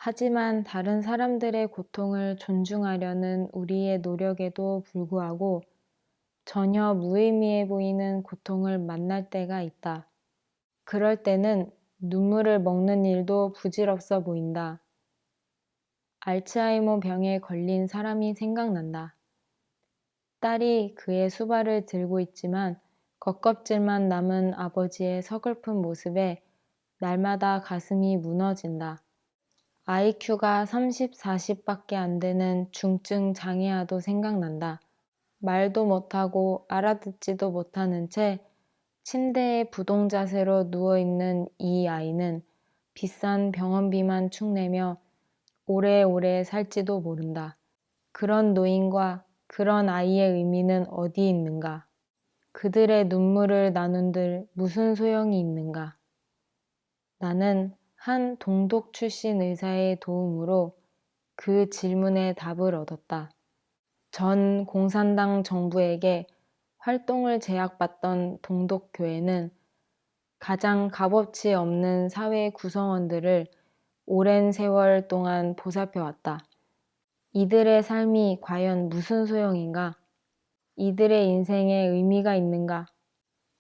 하지만 다른 사람들의 고통을 존중하려는 우리의 노력에도 불구하고 전혀 무의미해 보이는 고통을 만날 때가 있다. 그럴 때는 눈물을 먹는 일도 부질없어 보인다. 알츠하이머 병에 걸린 사람이 생각난다. 딸이 그의 수발을 들고 있지만 겉껍질만 남은 아버지의 서글픈 모습에 날마다 가슴이 무너진다. IQ가 30, 40밖에 안 되는 중증 장애아도 생각난다. 말도 못하고 알아듣지도 못하는 채 침대에 부동 자세로 누워있는 이 아이는 비싼 병원비만 축내며 오래오래 살지도 모른다. 그런 노인과 그런 아이의 의미는 어디 있는가? 그들의 눈물을 나눈들 무슨 소용이 있는가? 나는 한 동독 출신 의사의 도움으로 그 질문에 답을 얻었다. 전 공산당 정부에게 활동을 제약받던 동독교회는 가장 값어치 없는 사회 구성원들을 오랜 세월 동안 보살펴왔다. 이들의 삶이 과연 무슨 소용인가? 이들의 인생에 의미가 있는가?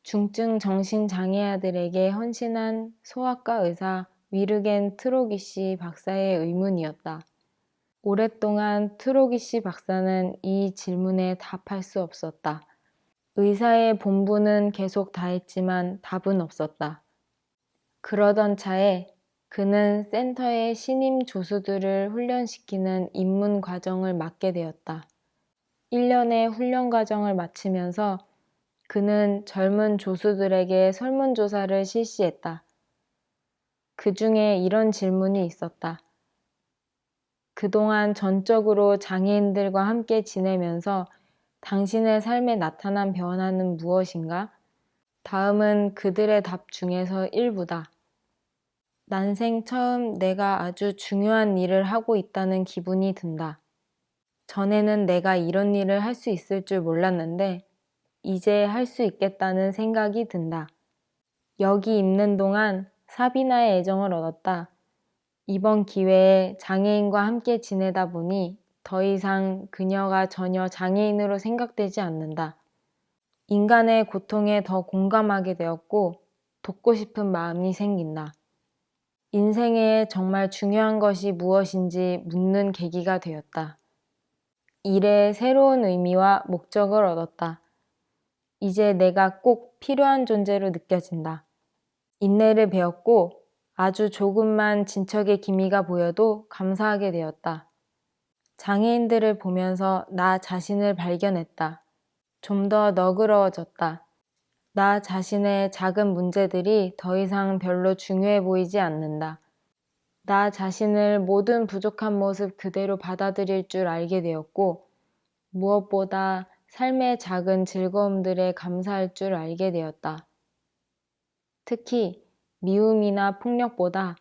중증 정신장애아들에게 헌신한 소아과 의사 위르겐 트로기시 박사의 의문이었다. 오랫동안 트로기시 박사는 이 질문에 답할 수 없었다. 의사의 본분은 계속 다했지만 답은 없었다. 그러던 차에 그는 센터의 신임 조수들을 훈련시키는 입문 과정을 맡게 되었다. 1년의 훈련 과정을 마치면서 그는 젊은 조수들에게 설문조사를 실시했다. 그 중에 이런 질문이 있었다. 그동안 전적으로 장애인들과 함께 지내면서 당신의 삶에 나타난 변화는 무엇인가? 다음은 그들의 답 중에서 일부다. 난생 처음 내가 아주 중요한 일을 하고 있다는 기분이 든다. 전에는 내가 이런 일을 할 수 있을 줄 몰랐는데 이제 할 수 있겠다는 생각이 든다. 여기 있는 동안 사비나의 애정을 얻었다. 이번 기회에 장애인과 함께 지내다 보니 더 이상 그녀가 전혀 장애인으로 생각되지 않는다. 인간의 고통에 더 공감하게 되었고 돕고 싶은 마음이 생긴다. 인생에 정말 중요한 것이 무엇인지 묻는 계기가 되었다. 일에 새로운 의미와 목적을 얻었다. 이제 내가 꼭 필요한 존재로 느껴진다. 인내를 배웠고 아주 조금만 진척의 기미가 보여도 감사하게 되었다. 장애인들을 보면서 나 자신을 발견했다. 좀 더 너그러워졌다. 나 자신의 작은 문제들이 더 이상 별로 중요해 보이지 않는다. 나 자신을 모든 부족한 모습 그대로 받아들일 줄 알게 되었고 무엇보다 삶의 작은 즐거움들에 감사할 줄 알게 되었다. 특히 미움이나 폭력보다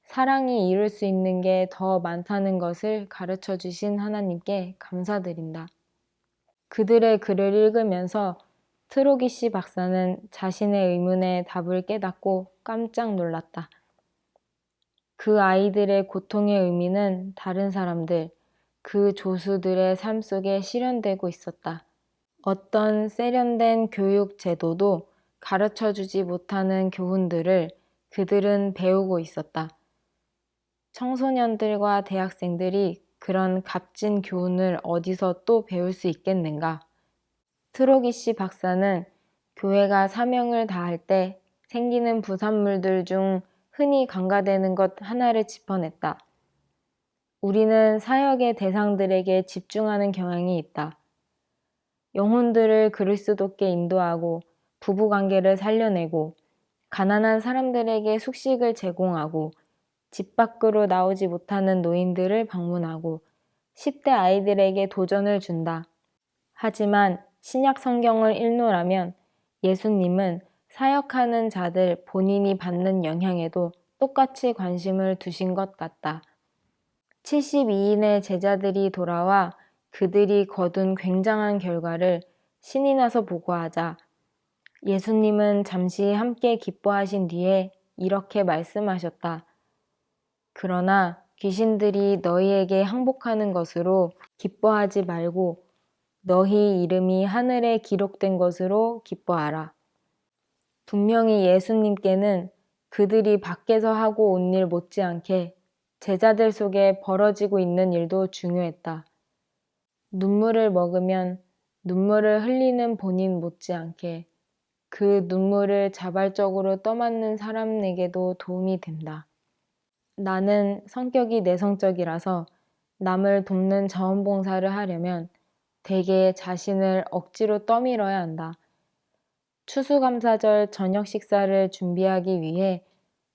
사랑이 이룰 수 있는 게 더 많다는 것을 가르쳐 주신 하나님께 감사드린다. 그들의 글을 읽으면서 트로기시 박사는 자신의 의문에 답을 깨닫고 깜짝 놀랐다. 그 아이들의 고통의 의미는 다른 사람들, 그 조수들의 삶 속에 실현되고 있었다. 어떤 세련된 교육 제도도 가르쳐주지 못하는 교훈들을 그들은 배우고 있었다. 청소년들과 대학생들이 그런 값진 교훈을 어디서 또 배울 수 있겠는가? 트로기시 박사는 교회가 사명을 다할 때 생기는 부산물들 중 흔히 간과되는 것 하나를 짚어냈다. 우리는 사역의 대상들에게 집중하는 경향이 있다. 영혼들을 그리스도께 인도하고 부부관계를 살려내고 가난한 사람들에게 숙식을 제공하고 집 밖으로 나오지 못하는 노인들을 방문하고 10대 아이들에게 도전을 준다. 하지만 신약 성경을 읽노라면 예수님은 사역하는 자들 본인이 받는 영향에도 똑같이 관심을 두신 것 같다. 72인의 제자들이 돌아와 그들이 거둔 굉장한 결과를 신이 나서 보고하자 예수님은 잠시 함께 기뻐하신 뒤에 이렇게 말씀하셨다. 그러나 귀신들이 너희에게 항복하는 것으로 기뻐하지 말고 너희 이름이 하늘에 기록된 것으로 기뻐하라. 분명히 예수님께는 그들이 밖에서 하고 온 일 못지않게 제자들 속에 벌어지고 있는 일도 중요했다. 눈물을 먹으면 눈물을 흘리는 본인 못지않게 그 눈물을 자발적으로 떠맡는 사람에게도 도움이 된다. 나는 성격이 내성적이라서 남을 돕는 자원봉사를 하려면 대개 자신을 억지로 떠밀어야 한다. 추수감사절 저녁 식사를 준비하기 위해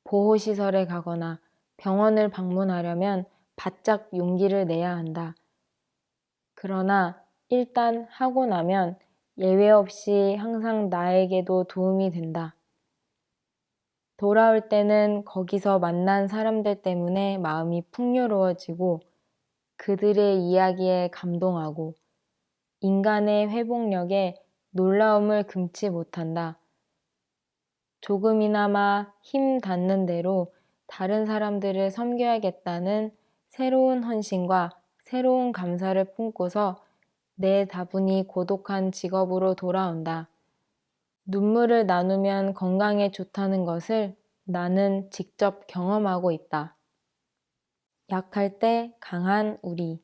보호시설에 가거나 병원을 방문하려면 바짝 용기를 내야 한다. 그러나 일단 하고 나면 예외 없이 항상 나에게도 도움이 된다. 돌아올 때는 거기서 만난 사람들 때문에 마음이 풍요로워지고 그들의 이야기에 감동하고 인간의 회복력에 놀라움을 금치 못한다. 조금이나마 힘 닿는 대로 다른 사람들을 섬겨야겠다는 새로운 헌신과 새로운 감사를 품고서 내 다분히 고독한 직업으로 돌아온다. 눈물을 나누면 건강에 좋다는 것을 나는 직접 경험하고 있다. 약할 때 강한 우리.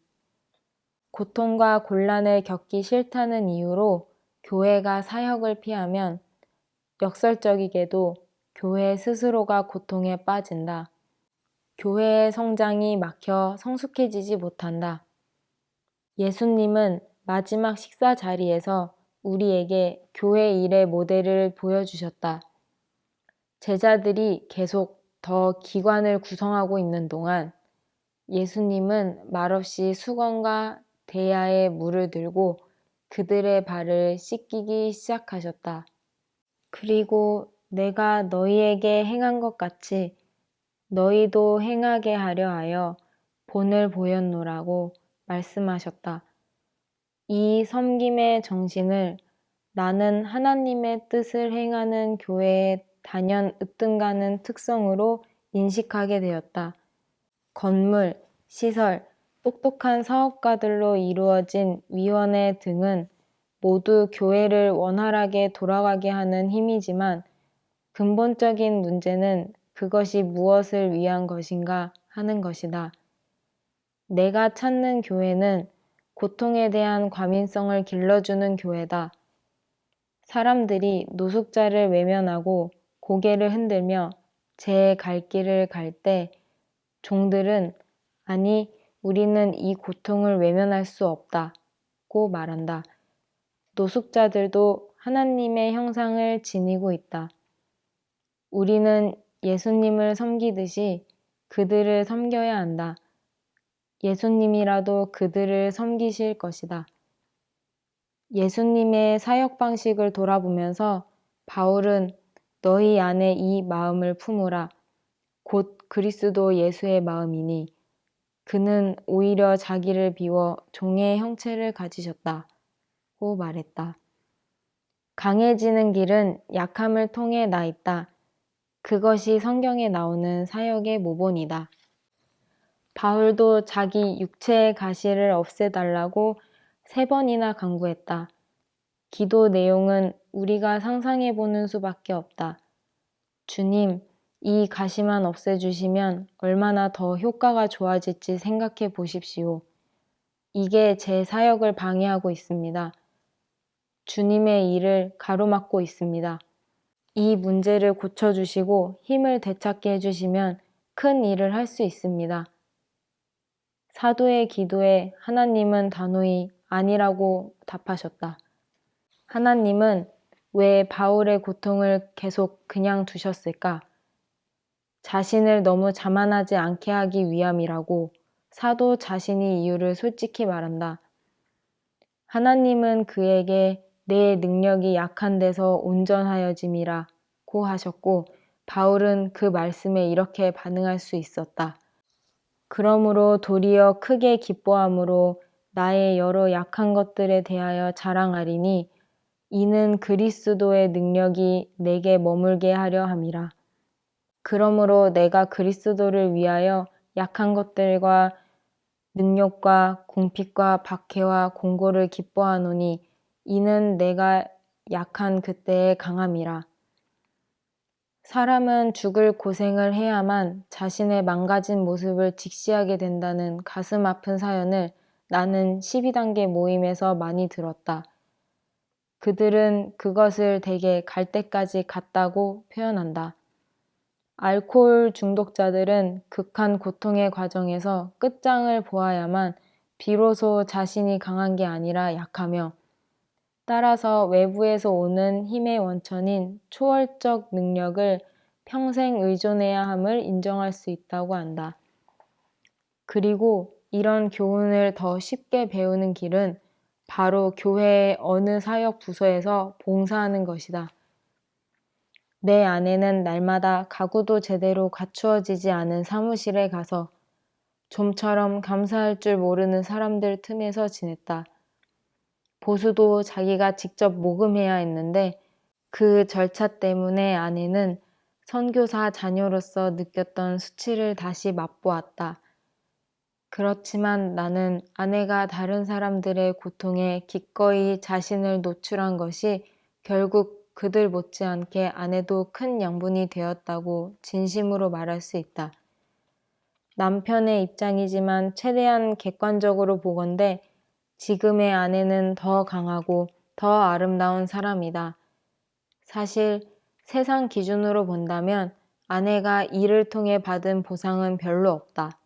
고통과 곤란을 겪기 싫다는 이유로 교회가 사역을 피하면 역설적이게도 교회 스스로가 고통에 빠진다. 교회의 성장이 막혀 성숙해지지 못한다. 예수님은 마지막 식사 자리에서 우리에게 교회 일의 모델을 보여주셨다. 제자들이 계속 더 기관을 구성하고 있는 동안 예수님은 말없이 수건과 대야에 물을 들고 그들의 발을 씻기기 시작하셨다. 그리고 내가 너희에게 행한 것 같이 너희도 행하게 하려 하여 본을 보였노라고 말씀하셨다. 이 섬김의 정신을 나는 하나님의 뜻을 행하는 교회의 단연 으뜸가는 특성으로 인식하게 되었다. 건물, 시설, 똑똑한 사업가들로 이루어진 위원회 등은 모두 교회를 원활하게 돌아가게 하는 힘이지만 근본적인 문제는 그것이 무엇을 위한 것인가 하는 것이다. 내가 찾는 교회는 고통에 대한 과민성을 길러주는 교회다. 사람들이 노숙자를 외면하고 고개를 흔들며 제 갈 길을 갈 때 종들은 아니 우리는 이 고통을 외면할 수 없다고 말한다. 노숙자들도 하나님의 형상을 지니고 있다. 우리는 예수님을 섬기듯이 그들을 섬겨야 한다. 예수님이라도 그들을 섬기실 것이다. 예수님의 사역 방식을 돌아보면서 바울은 너희 안에 이 마음을 품으라. 곧 그리스도 예수의 마음이니 그는 오히려 자기를 비워 종의 형체를 가지셨다고 말했다. 강해지는 길은 약함을 통해 나 있다. 그것이 성경에 나오는 사역의 모본이다. 바울도 자기 육체의 가시를 없애달라고 3번이나 간구했다. 기도 내용은 우리가 상상해보는 수밖에 없다. 주님, 이 가시만 없애주시면 얼마나 더 효과가 좋아질지 생각해 보십시오. 이게 제 사역을 방해하고 있습니다. 주님의 일을 가로막고 있습니다. 이 문제를 고쳐주시고 힘을 되찾게 해주시면 큰 일을 할 수 있습니다. 사도의 기도에 하나님은 단호히 아니라고 답하셨다. 하나님은 왜 바울의 고통을 계속 그냥 두셨을까? 자신을 너무 자만하지 않게 하기 위함이라고 사도 자신이 이유를 솔직히 말한다. 하나님은 그에게 내 능력이 약한 데서 온전하여짐이라고 하셨고 바울은 그 말씀에 이렇게 반응할 수 있었다. 그러므로 도리어 크게 기뻐함으로 나의 여러 약한 것들에 대하여 자랑하리니 이는 그리스도의 능력이 내게 머물게 하려 함이라. 그러므로 내가 그리스도를 위하여 약한 것들과 능욕과 궁핍과 박해와 공고를 기뻐하노니 이는 내가 약한 그때의 강함이라. 사람은 죽을 고생을 해야만 자신의 망가진 모습을 직시하게 된다는 가슴 아픈 사연을 나는 12단계 모임에서 많이 들었다. 그들은 그것을 대개 갈 때까지 갔다고 표현한다. 알코올 중독자들은 극한 고통의 과정에서 끝장을 보아야만 비로소 자신이 강한 게 아니라 약하며, 따라서 외부에서 오는 힘의 원천인 초월적 능력을 평생 의존해야 함을 인정할 수 있다고 한다. 그리고 이런 교훈을 더 쉽게 배우는 길은 바로 교회의 어느 사역 부서에서 봉사하는 것이다. 내 아내는 날마다 가구도 제대로 갖추어지지 않은 사무실에 가서 좀처럼 감사할 줄 모르는 사람들 틈에서 지냈다. 보수도 자기가 직접 모금해야 했는데 그 절차 때문에 아내는 선교사 자녀로서 느꼈던 수치를 다시 맛보았다. 그렇지만 나는 아내가 다른 사람들의 고통에 기꺼이 자신을 노출한 것이 결국 그들 못지않게 아내도 큰 양분이 되었다고 진심으로 말할 수 있다. 남편의 입장이지만 최대한 객관적으로 보건대 지금의 아내는 더 강하고 더 아름다운 사람이다. 사실 세상 기준으로 본다면 아내가 이를 통해 받은 보상은 별로 없다.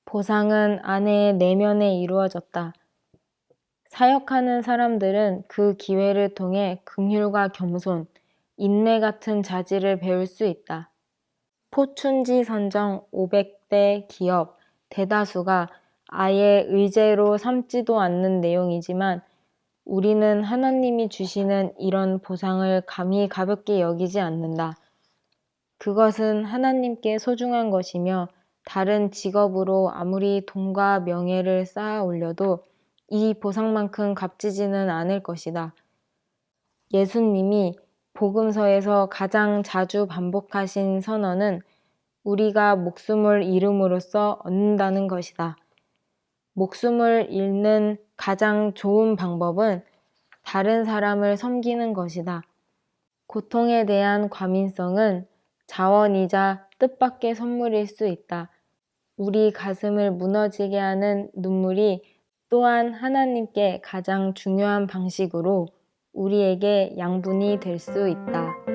보상은 아내의 내면에 이루어졌다. 사역하는 사람들은 그 기회를 통해 긍휼과 겸손, 인내 같은 자질을 배울 수 있다. 포춘지 선정 500대 기업 대다수가 아예 의제로 삼지도 않는 내용이지만 우리는 하나님이 주시는 이런 보상을 감히 가볍게 여기지 않는다. 그것은 하나님께 소중한 것이며 다른 직업으로 아무리 돈과 명예를 쌓아 올려도 이 보상만큼 값지지는 않을 것이다. 예수님이 복음서에서 가장 자주 반복하신 선언은 우리가 목숨을 잃음으로써 얻는다는 것이다. 목숨을 잃는 가장 좋은 방법은 다른 사람을 섬기는 것이다. 고통에 대한 과민성은 자원이자 뜻밖의 선물일 수 있다. 우리 가슴을 무너지게 하는 눈물이 또한 하나님께 가장 중요한 방식으로 우리에게 양분이 될 수 있다.